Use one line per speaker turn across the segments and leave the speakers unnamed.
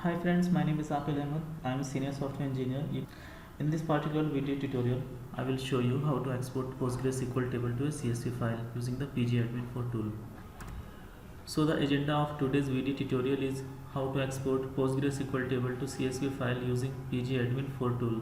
Hi friends, my name is Apil Ahmed. I am a senior software engineer. In this particular video tutorial, I will show you how to export PostgreSQL table to a CSV file using the pgAdmin 4 tool. So the agenda of today's video tutorial is how to export PostgreSQL table to CSV file using pgAdmin 4 tool.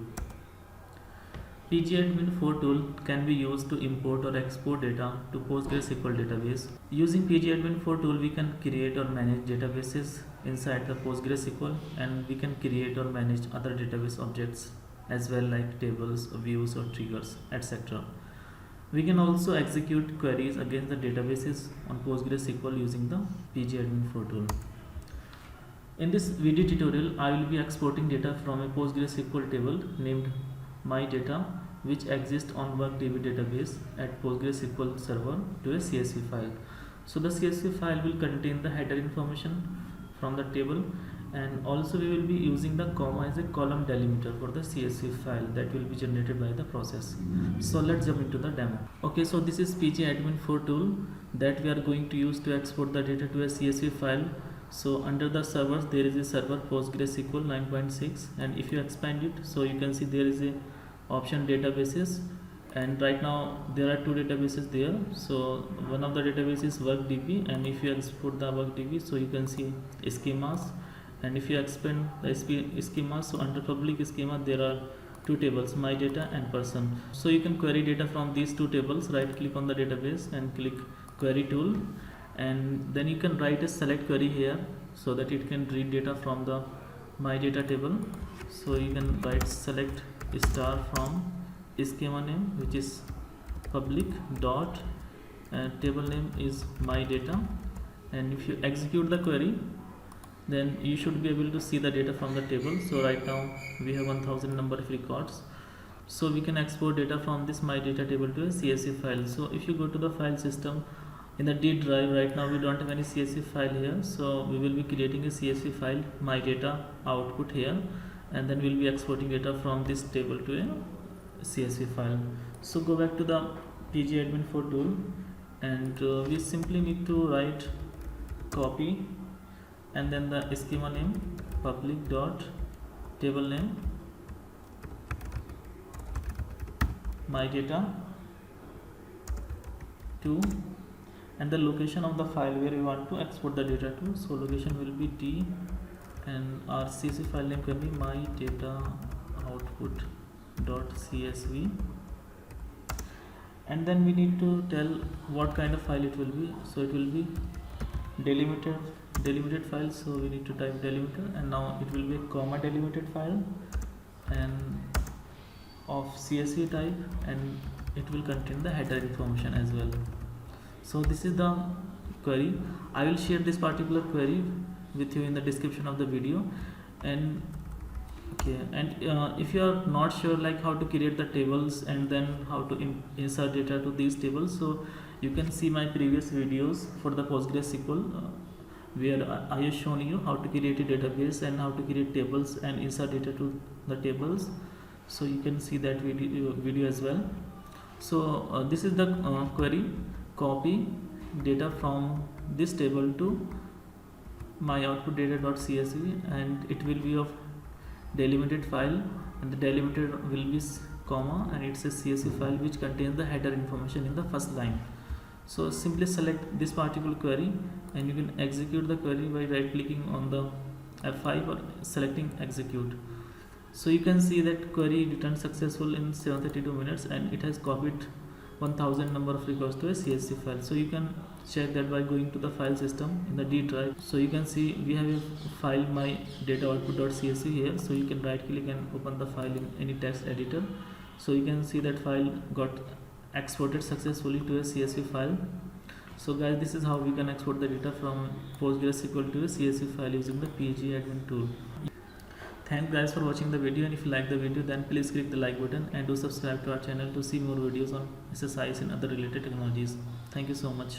pgAdmin 4 tool can be used to import or export data to PostgreSQL database. Using pgAdmin 4 tool, we can create or manage databases inside the PostgreSQL, and we can create or manage other database objects as well, like tables, views or triggers, etc. We can also execute queries against the databases on PostgreSQL using the pgAdmin 4 tool. In this video tutorial, I will be exporting data from a PostgreSQL table named MyData, which exists on WorkDB database at PostgreSQL server, to a CSV file. So the CSV file will contain the header information from the table, and also we will be using the comma as a column delimiter for the CSV file that will be generated by the process. So let's jump into the demo. Okay, so this is pgAdmin 4 tool that we are going to use to export the data to a CSV file. So under the servers, there is a server PostgreSQL 9.6, and if you expand it, so you can see there is a option databases, and right now there are two databases there. So one of the databases is WorkDB, and if you export the WorkDB, so you can see schemas, and if you expand the schemas, so under public schema there are two tables, MyData and person. So you can query data from these two tables. Right click on the database and click query tool, and then you can write a select query here so that it can read data from the MyData table. So you can write select star from schema name, which is public dot, and table name is MyData, and if you execute the query, then you should be able to see the data from the table. So right now we have 1000 number of records. So we can export data from this MyData table to a CSV file. So if you go to the file system in the D drive, right now we don't have any CSV file here, so we will be creating a CSV file, MyData output here, and then we'll be exporting data from this table to a CSV file. So go back to the pgAdmin 4 tool, and we simply need to write copy and then the schema name public dot table name MyData 2, and the location of the file where we want to export the data to. So location will be D, and our CSV file name can be MyDataOutput.CSV, and then we need to tell what kind of file it will be. So it will be delimited file, so we need to type delimiter, and now it will be a comma delimited file and of CSV type, and it will contain the header information as well. So this is the query. I will share this particular query with you in the description of the video. And okay, and if you are not sure like how to create the tables and then how to insert data to these tables, so you can see my previous videos for the PostgreSQL where I have shown you how to create a database and how to create tables and insert data to the tables. So you can see that video as well. So this is the query: copy data from this table to myoutput.data.csv, and it will be of delimited file, and the delimiter will be comma, and it's a CSV file which contains the header information in the first line. So simply select this particular query, and you can execute the query by right clicking on the F5 or selecting execute. So you can see that query returned successful in 732 minutes, and it has copied 1000 number of records to a CSV file. So you can check that by going to the file system in the D drive. So you can see we have a file MyDataOutput.CSV here. So you can right click and open the file in any text editor. So you can see that file got exported successfully to a CSV file. So guys, this is how we can export the data from PostgreSQL to a CSV file using the pgAdmin tool. Thanks guys for watching the video, and if you like the video, then please click the like button and do subscribe to our channel to see more videos on SSIS and other related technologies. Thank you so much.